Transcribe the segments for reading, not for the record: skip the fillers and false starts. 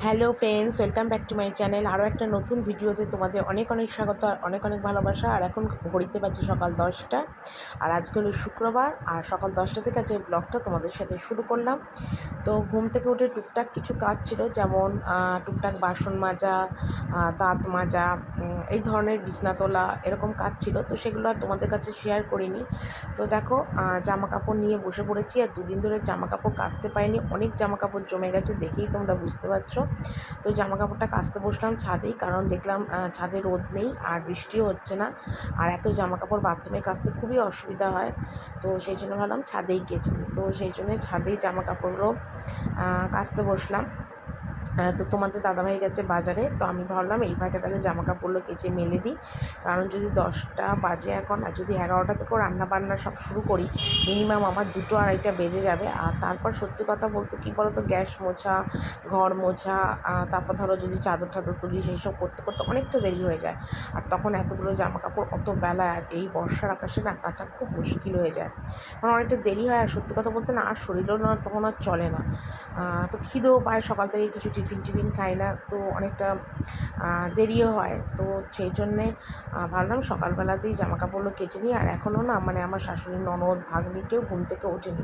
Hello friends, welcome back to my channel. আরও একটা নতুন ভিডিওতে তোমাদের অনেক অনেক স্বাগত আর অনেক অনেক ভালোবাসা। আর এখন ঘড়িতে বাজে সকাল 10টা, আর আজকে হলো শুক্রবার। আর সকাল 10টা থেকে আজ এই ব্লগটা তোমাদের সাথে শুরু করলাম। তো ঘুম থেকে উঠে টুকটাক কিছু কাজ ছিল, যেমন টুকটাক বাসন মাজা, দাঁত মাজা, এই ধরনের বিছনা তোলা, এরকম কাজ ছিল। তো সেগুলো আর তোমাদের কাছে শেয়ার করিনি। তো দেখো, জামা কাপড় নিয়ে বসে পড়েছি। আর দুদিন ধরে জামা কাপড় কাচতে পারিনি, অনেক জামা কাপড় জমে গেছে, দেখেই তোমরা বুঝতে পারছো। তো জামা কাপড়টা কাচতে বসলাম ছাদেই, কারণ দেখলাম ছাদে রোদ নেই আর বৃষ্টিও হচ্ছে না। আর এত জামা কাপড় বাথরুমে কাচতে খুবই অসুবিধা হয়। তো সেই জন্য ভাবলাম ছাদেই কেচে নিই। তো সেই জন্য ছাদেই জামা কাপড়গুলো কাচতে বসলাম। তো তোমাদের দাদাভাই গেছে বাজারে, তো আমি ভাবলাম এই ফাঁকে তাহলে জামা কাপড়গুলো কেচে মেলে দিই। কারণ যদি 10টা বাজে এখন, আর যদি 11টা থেকেও রান্নাবান্না সব শুরু করি, মিনিমাম আমার 2টো 2:30টা বেজে যাবে। আর তারপর সত্যি কথা বলতে কী বলো তো, গ্যাস মোছা, ঘর মোছা, তারপর ধরো যদি চাদর টাদর তুলি, সেই সব করতে করতে অনেকটা দেরি হয়ে যায়। আর তখন এতগুলো জামা কাপড় অত বেলায়, আর এই বর্ষার আকাশে না কাচা খুব মুশকিল হয়ে যায়, কারণ অনেকটা দেরি হয়। আর সত্যি কথা বলতে না, আর শরীরও না তখন আর চলে না। তো খিদেও পায়, সকাল থেকে কিছু টিফিন খাই না, তো অনেকটা দেরিও হয়। তো সেই জন্যে ভাবলাম সকালবেলাতেই জামা কাপড়গুলো কেচে নিই। আর এখনও না মানে আমার শাশুড়ি, ননদ, ভাগ্নি কেউ ঘুম থেকে ওঠেনি,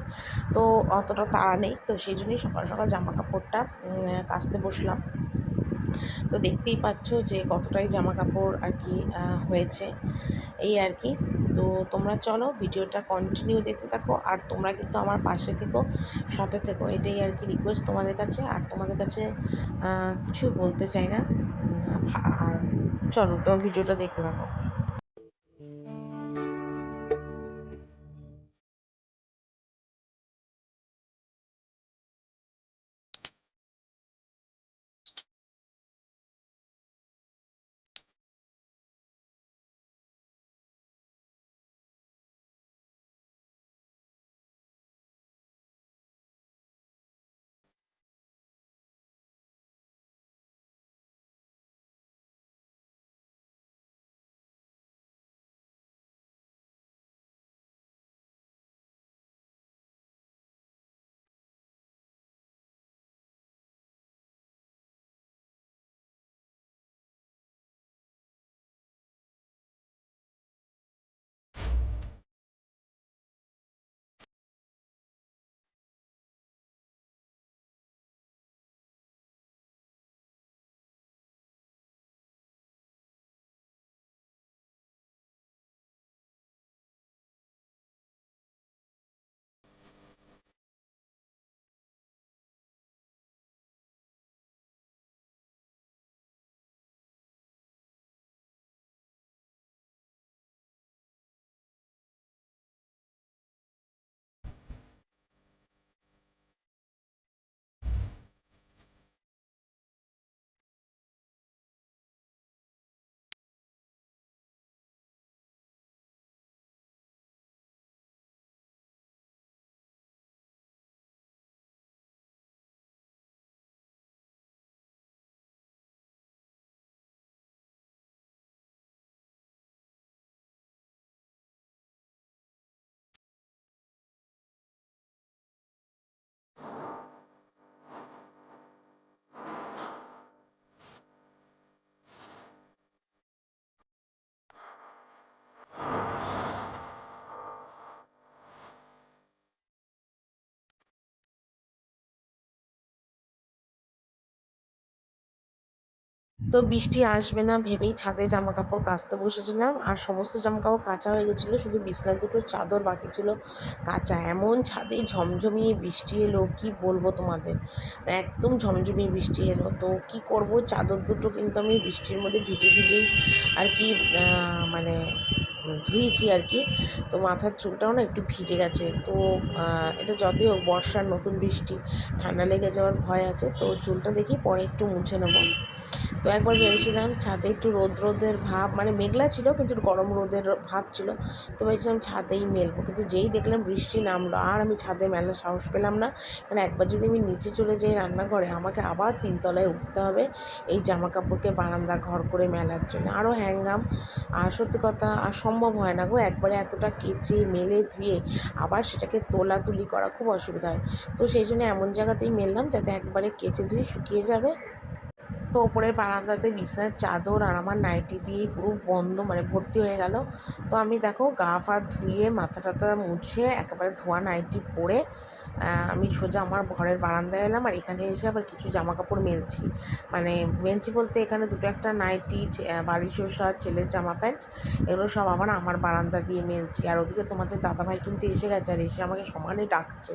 তো অতটা তাড়া নেই। তো সেই জন্যই সকাল সকাল জামা কাপড়টা কাচতে বসলাম। তো দেখতেই পাচ্ছ যে কতটাই জামা কাপড় আর কি হয়েছে, এই আর কি। তো তোমরা চলো ভিডিওটা কন্টিনিউ দেখতে থাকো, আর তোমরা কিন্তু আমার পাশে থেকো, সাথে থেকো, এটাই আর কি রিকোয়েস্ট তোমাদের কাছে। আর তোমাদের কাছে কিছু বলতে চাই না। আর চলো তোমার ভিডিওটা দেখতে থাকো। তো বৃষ্টি আসবে না ভেবেই ছাদে জামা কাপড় কাচতে বসেছিলাম। আর সমস্ত জামা কাপড় কাচা হয়ে গেছিলো, শুধু বিছনার দুটো চাদর বাকি ছিল কাচা। এমন ছাদে ঝমঝমিয়ে বৃষ্টি এলো, কি বলবো তোমাদের, একদম ঝমঝমিয়ে বৃষ্টি এলো। তো কি করব, চাদর দুটো কিন্তু আমি বৃষ্টির মধ্যে ভিজে ভিজেই আর কি মানে ধুয়েছি আর কি। তো মাথার চুলটাও না একটু ভিজে গেছে। তো এটা যতই হোক বর্ষার নতুন বৃষ্টি, ঠান্ডা লেগে যাওয়ার ভয় আছে। তো চুলটা দেখি পরে একটু মুছে নেবো। তো একবার ভেবেছিলাম ছাদে একটু রোদের ভাব, মানে মেঘলা ছিল কিন্তু গরম রোদের ভাব ছিল। তো ভেবেছিলাম ছাদেই মেলবো, কিন্তু যেই দেখলাম বৃষ্টি নামলো, আর আমি ছাদে মেলার সাহস পেলাম না। কারণ একবার যদি আমি নিচে চলে যাই রান্নাঘরে, আমাকে আবার 3 তলায় উঠতে হবে এই জামা কাপড়কে বারান্দা ঘর করে মেলার জন্য, আরও হ্যাঙ্গাম। আর সত্যি কথা আর সম্ভব হয় না গো, একবারে এতটা কেচে মেলে ধুয়ে আবার সেটাকে তোলাতুলি করা খুব অসুবিধা হয়। তো সেই জন্য এমন জায়গাতেই মেললাম যাতে একবারে কেচে ধুয়ে শুকিয়ে যাবে। তো ওপরের বারান্দাতে বিছানার চাদর আর আমার নাইটি দিয়েই পুরো বন্ধ, মানে ভর্তি হয়ে গেল। তো আমি দেখো গা ফা ধুয়ে মাথা টাথা মুছে একেবারে ধোয়া নাইটি পরে আমি সোজা আমার ঘরের বারান্দায় এলাম। আর এখানে এসে আবার কিছু জামা কাপড় মেলছি, মানে মেলছি বলতে এখানে দুটো একটা নাইটি, বালিশ ওষা, ছেলের জামা প্যান্ট, এগুলো সব আবার আমার বারান্দা দিয়ে মেলছি। আর ওদিকে তোমাদের দাদাভাই কিন্তু এসে গেছে, আর এসে আমাকে সমানে ডাকছে।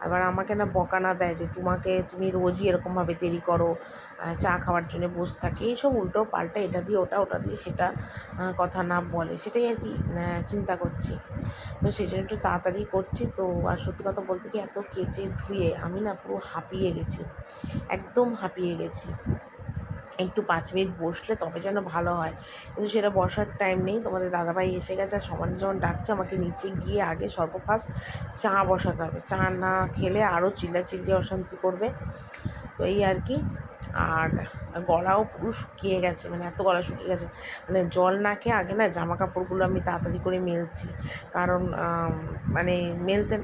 আবার আমাকে না বকা না দেয় যে তুমি রোজই এরকমভাবে দেরি করো, চা খাওয়ার জন্য বসে থাকে, এইসব উল্টো পাল্টা এটা দিয়ে ওটা, ওটা দিয়ে সেটা কথা না বলে, সেটাই আর কি চিন্তা করছি। তো সেই জন্য একটু তাড়াতাড়ি করছি। তো আর সত্যি কথা বলতে কি, এত কেচে ধুয়ে আমি না পুরো হাঁপিয়ে গেছি, একদম হাঁপিয়ে গেছি। একটু 5 মিনিট বসলে তবে যেন ভালো হয়, কিন্তু সেটা বসার টাইম নেই। তোমাদের দাদাভাই এসে গেছে, আর সমান যখন ডাকছে আমাকে নিচে গিয়ে আগে সর্বফার্স্ট চা বসাতে হবে। চা না খেলে আরও চিল্লাচিল্লি অশান্তি করবে। তো এই আর কি। আর গলাও পুরো শুকিয়ে গেছে, মানে এত গলা শুকিয়ে গেছে, মানে জল না খেয়ে আগে না জামা কাপড়গুলো আমি তাড়াতাড়ি করে মেলছি। কারণ মানে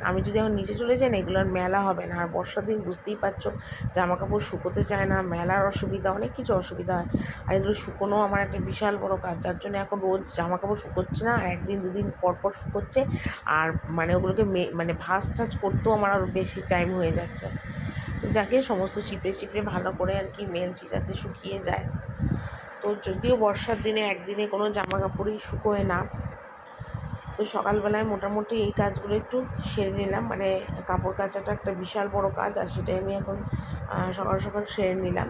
আমি যদি এখন নিচে চলে যাই না, এগুলো আর মেলা হবে না। আর বর্ষার দিন বুঝতেই পারছো, জামা কাপড় শুকোতে চায় না, মেলার অসুবিধা, অনেক কিছু অসুবিধা হয়। আর এগুলো শুকোনো আমার একটা বিশাল বড় কাজ, যার জন্য এখন রোজ জামা কাপড় শুকোচ্ছে না, আর একদিন দুদিন পর পর শুকোচ্ছে। আর মানে ওগুলোকে মানে ভাঁজ টাজ করতেও আমার আরও বেশি টাইম হয়ে যাচ্ছে। যাকে সমস্ত চিপড়ে চিপড়ে ভালো করে আর কি মেলছি যাতে শুকিয়ে যায়। তো যদিও বর্ষার দিনে একদিনে কোনো জামা কাপড়ই শুকোয় না, তো সকালবেলায় মোটামুটি এই কাজগুলো একটু সেরে নিলাম। মানে কাপড় কাচাটা একটা বিশাল বড় কাজ, আর সেটাই আমি এখন সকাল সকাল সেরে নিলাম।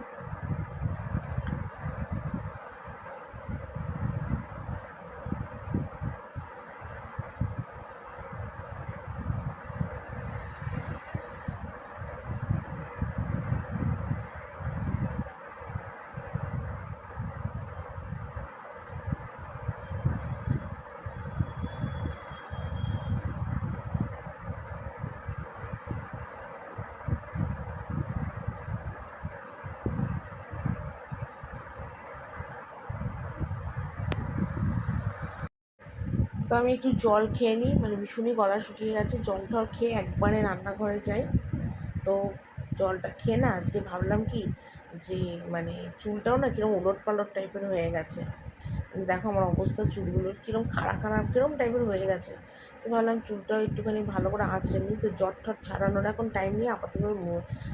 তো আমি একটু জল খেয়ে নিই, মানে ভীষণই গলা শুকিয়ে গেছে। জল টল খেয়ে একবারে রান্নাঘরে যাই। তো জলটা খেয়ে না আজকে ভাবলাম কি, যে মানে চুলটাও না কীরকম ওলট পালট টাইপের হয়ে গেছে। দেখো আমার অবস্থা, চুলগুলোর কীরকম খাড়া খাড়া কীরকম টাইপের হয়ে গেছে। তো ভাবলাম চুলটাও একটুখানি ভালো করে আঁচড়ে নিই। তো জট ঠট ছাড়ানোর এখন টাইম নিয়ে আপাতত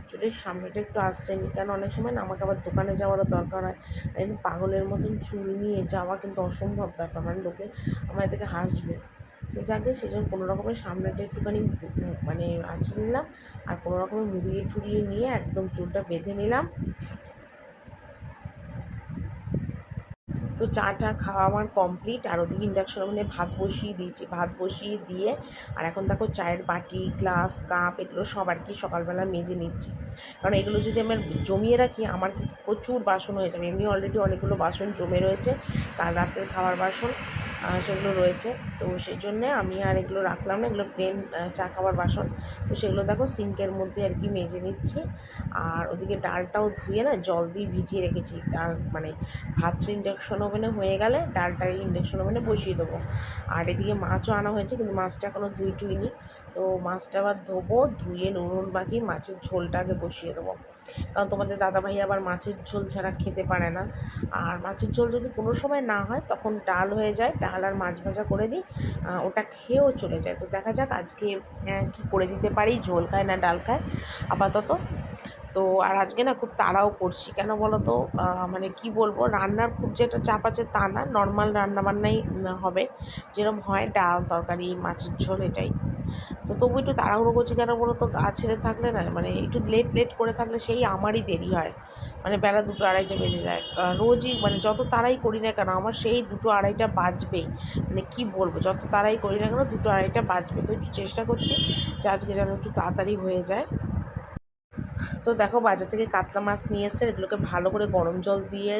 চুলের সামনেটা একটু আঁচড়ে নিই, কারণ অনেক সময় না আমাকে আবার দোকানে যাওয়ারও দরকার হয়। একদম পাগলের মতন চুল নিয়ে যাওয়া কিন্তু অসম্ভব ব্যাপার, মানে লোকে আমার থেকে হাসবে। তো যাকে সেজন্য কোনো রকমের সামনেটা একটুখানি মানে আঁচড়ে নিলাম, আর কোনো রকমের মুড়িয়ে ঠুড়িয়ে নিয়ে একদম চুলটা বেঁধে নিলাম। তো চাটা খাওয়া আমার কমপ্লিট। আর ওদিকে ইন্ডাকশন ওভেনে ভাত বসিয়ে দিয়েছি, ভাত বসিয়ে দিয়ে আর এখন দেখো চায়ের বাটি, গ্লাস, কাপ এগুলো সব আর কি সকালবেলা মেজে নিচ্ছি। কারণ এগুলো যদি আমি জমিয়ে রাখি আমার কিন্তু প্রচুর বাসন হয়ে যাবে। এমনি অলরেডি অনেকগুলো বাসন জমে রয়েছে, কাল রাতের খাওয়ার বাসন সেগুলো রয়েছে। তো সেই জন্যে আমি আর এগুলো রাখলাম না, এগুলো প্লেন চা খাওয়ার বাসন। তো সেগুলো দেখো সিঙ্কের মধ্যে আর কি মেজে নিচ্ছি। আর ওদিকে ডালটাও ধুয়ে না জল দিয়ে ভিজিয়ে রেখেছি। ডাল মানে ভাতটা ইন্ডাকশন ওভেনে হয়ে গেলে ডালটা ইন্ডাকশন ওভেনে বসিয়ে দেবো। আর এদিকে মাছও আনা হয়েছে, কিন্তু মাছটা এখনও ধুইনি। তো মাছটা আবার ধোবো, ধুয়ে নুন বাকি মাছের ঝোলটা আগে বসিয়ে দেবো। কারণ তোমাদের দাদাভাই আবার মাছের ঝোল ছাড়া খেতে পারে না। আর মাছের ঝোল যদি কোনো সময় না হয় তখন ডাল হয়ে যায়, ডাল আর মাছ ভাজা করে দিই, ওটা খেয়েও চলে যায়। তো দেখা যাক আজকে কী করে দিতে পারি, ঝোল খায় না ডাল খায় আপাতত। তো আর আজকে না খুব তাড়াও করছি, কেন বলো তো, মানে কি বলবো, রান্নার খুব যে একটা চাপ আছে তা না, নর্মাল রান্নাবান্নাই হবে, যেরকম হয় ডাল তরকারি মাছের ঝোল এটাই। তো তবু একটু তাড়াহুড়ো করছি, কেন বলো তো, গা ছেড়ে থাকলে না, মানে একটু লেট করে থাকলে সেই আমারই দেরি হয়, মানে বেলা 2টো 2:30 বেজে যায় রোজই। মানে যত তাড়াই করি না কেন আমার সেই 2টো 2:30 বাজবেই। মানে কি বলবো, যত তাড়াই করি না কেন 2টো 2:30 বাজবে। তো একটু চেষ্টা করছি যে আজকে যেন একটু তাড়াতাড়ি হয়ে যায়। তো দেখো বাজার থেকে কাতলা মাছ নিয়ে এসছে, এগুলোকে ভালো করে গরম জল দিয়ে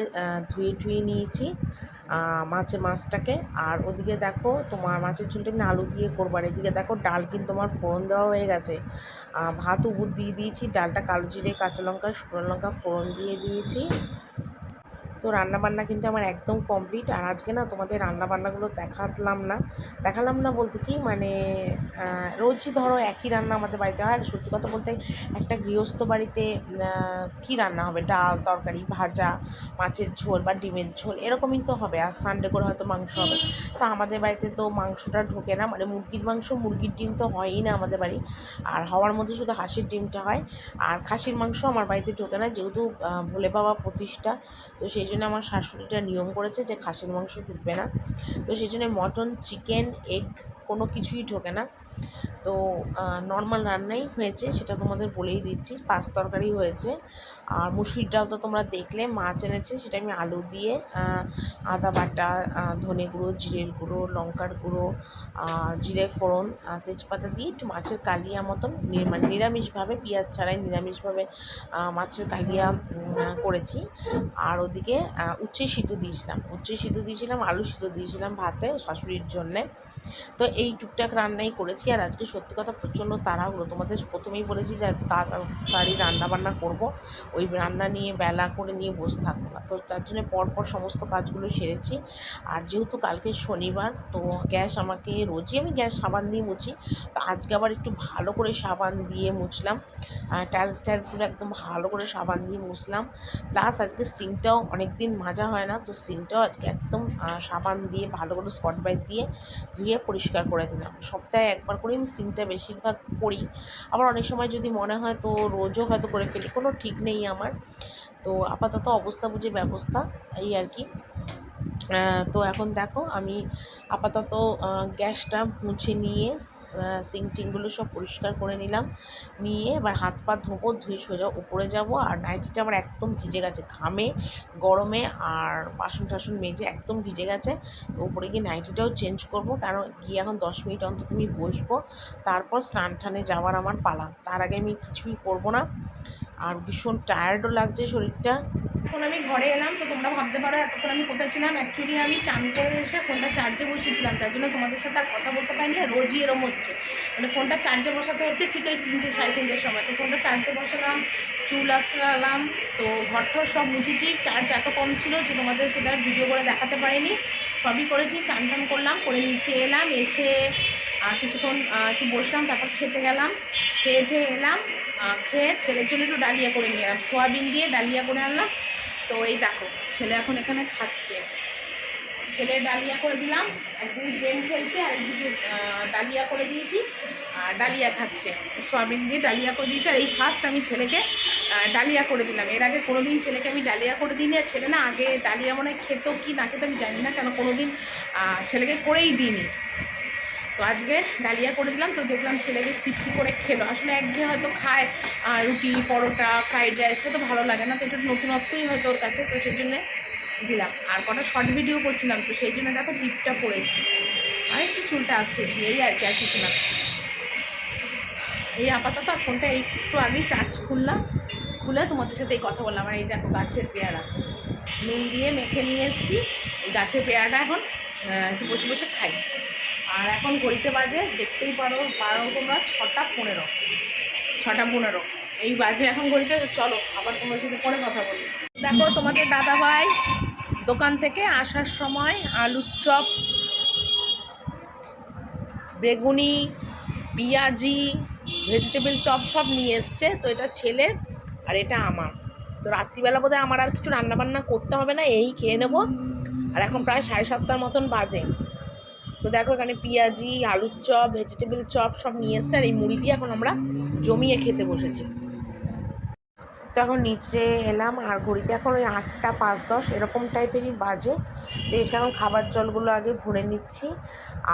ধুয়ে নিয়েছি মাছটাকে। আর ওদিকে দেখো তোমার মাছের ঝোলটা আমি আলু দিয়ে করবো। আর এদিকে দেখো ডাল কিন্তু আমার ফোড়ন দেওয়া হয়ে গেছে, ভাত উবুর দিয়ে দিয়েছি, ডালটা কালো জিরে কাঁচা লঙ্কা শুকনো লঙ্কা ফোড়ন দিয়ে দিয়েছি। তো রান্নাবান্না কিন্তু আমার একদম কমপ্লিট। আর আজকে না তোমাদের রান্নাবান্নাগুলো দেখালাম না বলতে কি মানে রোজই ধরো একই রান্না আমাদের বাড়িতে হয়। আর সত্যি কথা বলতে একটা গৃহস্থ বাড়িতে কী রান্না হবে, ডাল তরকারি ভাজা, মাছের ঝোল বা ডিমের ঝোল এরকমই তো হবে। আর সানডে করে হয়তো মাংস হবে। তো আমাদের বাড়িতে তো মাংসটা ঢোকে না, মানে মুরগির মাংস মুরগির ডিম তো হয়ই না আমাদের বাড়ি। আর হওয়ার মধ্যে শুধু হাঁসের ডিমটা হয়। আর খাসির মাংস আমার বাড়িতে ঢোকে না, যেহেতু ভোলে বাবা প্রতিষ্ঠা। তো সেই জন্য আমার শাশুড়িটা নিয়ম করেছে যে খাসির মাংস ঢুকবে না। তো সেই জন্য মটন চিকেন এগ কোনো কিছুই ঢোকে না। তো নর্মাল রান্নাই হয়েছে, সেটা তোমাদের বলেই দিচ্ছি। পাঁচ তরকারি হয়েছে। আর মুসুরির ডাল তো তোমরা দেখলে, মাছ এনেছে, সেটা আমি আলু দিয়ে আদা বাটা, ধনে গুঁড়ো, জিরের গুঁড়ো, লঙ্কার গুঁড়ো, জিরে ফোড়ন, তেজপাতা দিয়ে একটু মাছের কালিয়া মতন মানে নিরামিষভাবে, পেঁয়াজ ছাড়াই নিরামিষভাবে মাছের কালিয়া করেছি। আর ওদিকে উচ্ছে সিদ্ধ দিয়েছিলাম, আলু সিদ্ধ দিয়েছিলাম ভাতে শাশুড়ির জন্যে। তো এই টুকটাক রান্নাই করেছি। আর আজকে সত্যি কথা প্রচণ্ড তাড়াহুড়ো, তোমাদের প্রথমেই বলেছি যে তাড়াতাড়ি রান্নাবান্না করব, ওই রান্না নিয়ে বেলা করে নিয়ে বসে থাকবো না। তো তার জন্য পরপর সমস্ত কাজগুলো সেরেছি। আর যেহেতু কালকে শনিবার, তো রোজই আমি গ্যাস সাবান দিয়ে মুছি, তো আজকে আবার একটু ভালো করে সাবান দিয়ে মুছলাম। টাইলসগুলো একদম ভালো করে সাবান দিয়ে মুছলাম। প্লাস আজকে সিঙ্কটাও অনেক দিন মাজা হয় না, তো সিঙ্কটাও আজকে একদম সাবান দিয়ে ভালো করে স্কচ ব্রাইট দিয়ে ধুয়ে পরিষ্কার করে দিলাম। সপ্তাহে একবার করে আমি সিঙ্কটা বেশিরভাগ করি, আবার অনেক সময় যদি মনে হয় তো রোজও হয়তো করে ফেলি, কোনো ঠিক নেই আমার। তো আপাতত অবস্থা বুঝে ব্যবস্থা, এই আর কি। তো এখন দেখো আমি আপাতত গ্যাসটা মুছে নিয়ে সিঙ্ক টিঙ্কগুলো সব পরিষ্কার করে নিলাম। নিয়ে এবার হাত পা ধোবো, ধুয়ে সোজা উপরে যাব। আর নাইটিটা আমার একদম ভিজে গেছে ঘামে, গরমে, আর বাসন টাসন মেজে একদম ভিজে গেছে। তো উপরে গিয়ে নাইটিটাও চেঞ্জ করব, কারণ গিয়ে এখন 10 মিনিট অন্তত আমি বসবো, তারপর স্নান টানে যাওয়ার আমার পালা। তার আগে আমি কিছুই করব না। আর ভীষণ টায়ার্ডও লাগছে শরীরটা। এখন আমি ঘরে এলাম, তো তোমরা ভাবতে পারো এতক্ষণ আমি কোথায় ছিলাম। অ্যাকচুয়ালি আমি চান করে এসে ফোনটা চার্জে বসিয়েছিলাম, তার জন্য তোমাদের সাথে আর কথা বলতে পারিনি। রোজই এরম হচ্ছে, মানে ফোনটা চার্জে বসাতে হচ্ছে ঠিক ওই 3টে 3:30-র সময়। তো ফোনটা চার্জে বসালাম, চুল আসলাম, তো ঘরটর সব মুছেছি। চার্জ এত কম ছিল যে তোমাদের সেটা ভিডিও করে দেখাতে পারিনি। সবই করেছি, চান টান করলাম, করে নিচে এলাম, এসে কিছুক্ষণ একটু বসলাম, তারপর খেতে গেলাম। খেয়ে এলাম, খেয়ে ছেলের জন্য একটু ডালিয়া করে নিয়ে এলাম, সোয়াবিন দিয়ে ডালিয়া করে আনলাম। তো এই দেখো ছেলে এখন এখানে খাচ্ছে। ছেলে ডালিয়া করে দিলাম, একদিকে গেম খেলছে, আরেকদিকে ডালিয়া করে দিয়েছি, আর ডালিয়া খাচ্ছে। সোয়াবিন দিয়ে ডালিয়া করে দিয়েছি। আর এই ফার্স্ট আমি ছেলেকে ডালিয়া করে দিলাম। এর আগে কোনো দিন ছেলেকে আমি ডালিয়া করে দিইনি। আর ছেলে না আগে ডালিয়া মনে খেতো কি না খেতো আমি জানি না, কেন কোনো দিন ছেলেকে করেই দিইনি। তো আজকে ডালিয়া করে দিলাম, তো দেখলাম ছেলে বেশ তৃপ্তি করে খেলো। আসলে একদিন হয়তো খায় রুটি পরোটা ফ্রাইড রাইস, তো ভালো লাগে না, তো একটু নতুনত্বই হয়তো ওর কাছে, তো সেই জন্যে দিলাম। আর কটা শর্ট ভিডিও করছিলাম, তো সেই জন্য দেখো টিপটা পড়েছি, আর একটু চুলটা আসছেছি, এই আর কি, আর কিছু না। এই আপাতত ফোনটা একটু আগেই চার্জ খুলে তোমাদের সাথে এই কথা বললাম। আর এই দেখো গাছের পেয়ারা নুন দিয়ে মেখে নিয়ে এসেছি, এই গাছের পেয়ারাটা এখন একটু বসে বসে খাই। আর এখন ঘড়িতে বাজে, দেখতেই পারো তোমরা 6টা 15 এই বাজে এখন ঘড়িতে। চলো আবার তোমার সাথে পরে কথা বলি। দেখো তোমাদের দাদাভাই দোকান থেকে আসার সময় আলুর চপ, বেগুনি, পেঁয়াজি, ভেজিটেবল চপ সব নিয়ে এসছে। তো এটা ছেলের আর এটা আমার। তো রাত্রিবেলা বোধহয় আমার আর কিছু রান্নাবান্না করতে হবে না, এই খেয়ে নেবো। আর এখন প্রায় 7:30 মতন বাজে। তো দেখো এখানে পেঁয়াজি, আলুর চপ, ভেজিটেবল চপ সব নিয়ে এসছে। আর এই মুড়ি দিয়ে এখন আমরা জমিয়ে খেতে বসেছি। তো এখন নিচে এলাম, আর ঘড়িতে এখন ওই 8টা 5-10 এরকম টাইপেরই বাজে। তো এসে এখন খাবার জলগুলো আগে ভরে নিচ্ছি।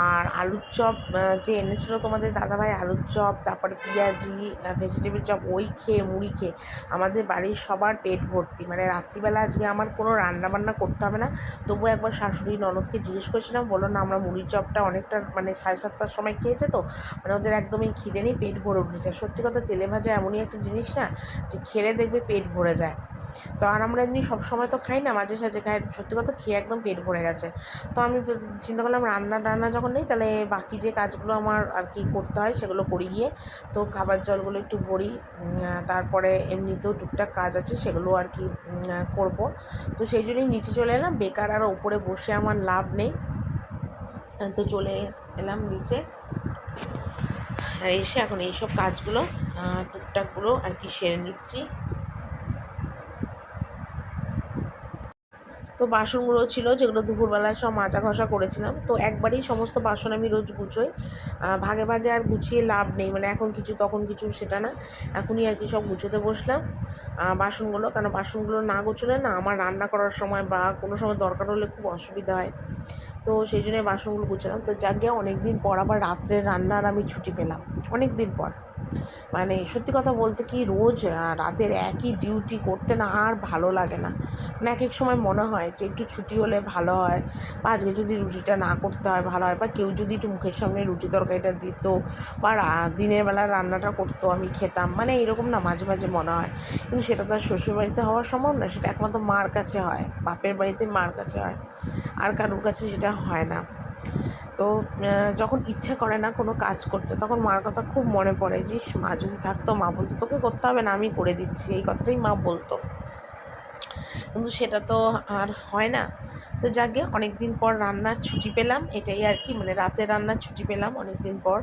আর আলুর চপ যে এনেছিলো তোমাদের দাদাভাই, আলুর চপ, তারপরে পেঁয়াজি, ভেজিটেবল চপ, ওই খেয়ে মুড়ি খেয়ে আমাদের বাড়ির সবার পেট ভর্তি। মানে রাত্রিবেলা আজকে আমার কোনো রান্নাবান্না করতে হবে না। তবুও একবার শাশুড়ি ননদকে জিজ্ঞেস করেছিলাম, বললো না আমরা মুড়ির চপটা অনেকটা মানে 7:30-র সময় খেয়েছে, তো মানে ওদের একদমই খিদে নেই, পেট ভরে উঠেছে। সত্যি কথা তেলে ভাজা এমনই একটা জিনিস না যে খেলে দেখবে পেট ভরে যায়। তো আর আমরা এমনি সবসময় তো খাই না, মাঝে সাঝে খাই। সত্যি কথা খেয়ে একদম পেট ভরে গেছে। তো আমি চিন্তা করলাম রান্না যখন নেই তাহলে বাকি যে কাজগুলো আমার আর কি করতে হয় সেগুলো করি গিয়ে। তো খাবার জলগুলো একটু ভরি, তারপরে এমনিতেও টুকটাক কাজ আছে সেগুলো আর কি করব। তো সেই জন্যই নিচে চলে এলাম, বেকার আর ওপরে বসে আমার লাভ নেই। তো চলে এলাম নিচে, আর এসে এখন এইসব কাজগুলো টুকটাকগুলো আর কি সেরে নিচ্ছি। তো বাসনগুলো ছিল যেগুলো দুপুরবেলায় সব মাজা ঘষা করেছিলাম, তো একবারেই সমস্ত বাসন আমি রোজ গুছোই। ভাগে ভাগে আর গুছিয়ে লাভ নেই, মানে এখন কিছু তখন কিছু সেটা না, এখনই আর কি সব গুছোতে বসলাম বাসনগুলো। কারণ বাসনগুলো না গুছোলে না আমার রান্না করার সময় বা কোনো সময় দরকার হলে খুব অসুবিধা হয়। তো সেই জন্যই বাসনগুলো গুছালাম। তো যাক গিয়ে অনেক দিন পর আবার রাত্রে রান্নার আমি ছুটি পেলাম, অনেক দিন পর। মানে সত্যি কথা বলতে কি, রোজ রাতের একই ডিউটি করতে না আর ভালো লাগে না। মানে এক এক সময় মনে হয় যে একটু ছুটি হলে ভালো হয়, বা আজকে যদি রুটিটা না করতে হয় ভালো হয়, বা কেউ যদি একটু মুখের সামনে রুটি তরকারিটা দিত, বা দিনের বেলা রান্নাটা করতো আমি খেতাম, মানে এরকম না মাঝে মাঝে মনে হয়। কিন্তু সেটা তো আর শ্বশুরবাড়িতে হওয়া সম্ভব না, সেটা একমাত্র মার কাছে হয়, বাপের বাড়িতে মার কাছে হয়, আর কারোর কাছে সেটা হয় না। তো যখন ইচ্ছা করে না কোনো কাজ করতে, তখন মার কথা খুব মনে পড়ে যে মা যদি থাকতো, মা বলতো তোকে করতে হবে না, আমি করে দিচ্ছি, এই কথাটাই মা বলতো। কিন্তু সেটা তো আর হয় না। তো যাকে অনেক দিন পর রান্নার ছুটি পেলাম, এটাই আর কি, মানে রাতে রান্নার ছুটি পেলাম অনেক দিন পর।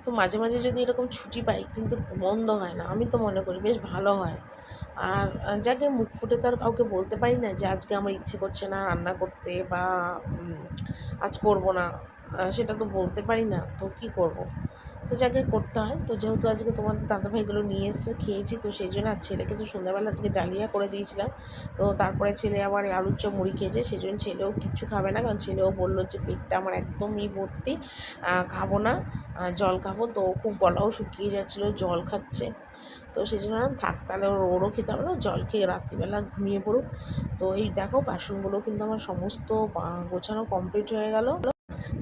তো মাঝে মাঝে যদি এরকম ছুটি পাই কিন্তু মন্দ হয় না, আমি তো মনে করি বেশ ভালো হয়। আর যাকে মুখ ফুটে তো আর কাউকে বলতে পারি না যে আজকে আমার ইচ্ছে করছে না রান্না করতে, বা আজ করব না, সেটা তো বলতে পারি না, তো কি করব। তো যাকে করতে হয়। তো যেহেতু আজকে তোমাদের দাদাভাইগুলো নিয়ে এসছে, খেয়েছি, তো সেই জন্য আর ছেলেকে তো সন্ধ্যাবেলা আজকে ডালিয়া করে দিয়েছিলাম। তো তারপরে ছেলে আবার আলুর চপ মুড়ি খেয়েছে, সেই জন্য ছেলেও কিচ্ছু খাবে না, কারণ ছেলেও বললো যে পেটটা আমার একদমই ভর্তি, খাবো না, জল খাবো। তো খুব গলাও শুকিয়ে যাচ্ছিলো, জল খাচ্ছে। তো সেই জন্য থাক, তাহলে ওরও খেতে হবে না, জল খেয়ে রাত্রিবেলা ঘুমিয়ে পড়ুক। তো এই দেখো বাসনগুলো কিন্তু আমার সমস্ত গোছানো কমপ্লিট হয়ে গেল।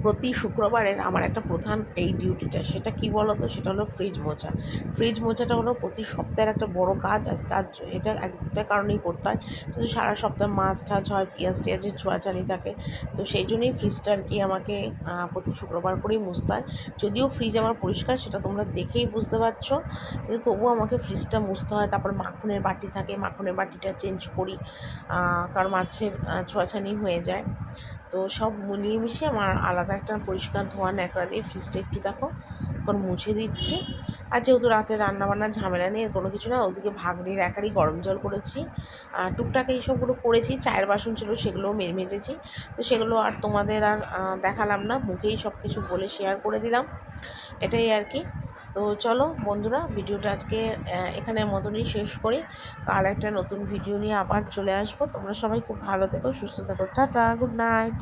প্রতি শুক্রবারের আমার একটা প্রধান এই ডিউটিটা, সেটা কি বলো তো, সেটা হলো ফ্রিজ মোছা। ফ্রিজ মোছাটা হলো প্রতি সপ্তাহের একটা বড় কাজ আছে, এটা একটা কারণেই করতে হয়। কিন্তু সারা সপ্তাহ মাছ টাছ হয়, পেঁয়াজ টিয়াজের ছোঁয়াছানি থাকে। তো সেই জন্যই ফ্রিজটা আর কি আমাকে প্রতি শুক্রবার করেই মুছতে হয়। যদিও ফ্রিজ আমার পরিষ্কার, সেটা তোমরা দেখেই বুঝতে পারছো, কিন্তু তবুও আমাকে ফ্রিজটা মুছতে হয়। তারপর মাখনের বাটি থাকে, মাখনের বাটিটা চেঞ্জ করি, কারণ মাছের ছোঁয়াছানি হয়ে যায়। তো সব মিলিয়ে মিশিয়ে আমার আলাদা একটা পরিষ্কার ধোয়া ন্যাকড়া দিয়ে ফ্রিজটা একটু দেখো এখন মুছে দিচ্ছি। আর যেহেতু রাতে রান্নাবান্নার ঝামেলা নেই, কোনো কিছু না, ওদিকে ভাগ্নির একারই গরম জল করেছি, টুকটাক এইসবগুলো করেছি, চায়ের বাসন ছিল সেগুলোও মেজেছি। তো সেগুলো আর তোমাদের আর দেখালাম না, মুখেই সব কিছু বলে শেয়ার করে দিলাম, এটাই আর কি। তো চলো বন্ধুরা, ভিডিওটা আজকে এখানের মতনই শেষ করি। কাল একটা নতুন ভিডিও নিয়ে আবার চলে আসবো। তোমরা সবাই খুব ভালো থেকো, সুস্থ থেকো, টাটা, গুড নাইট।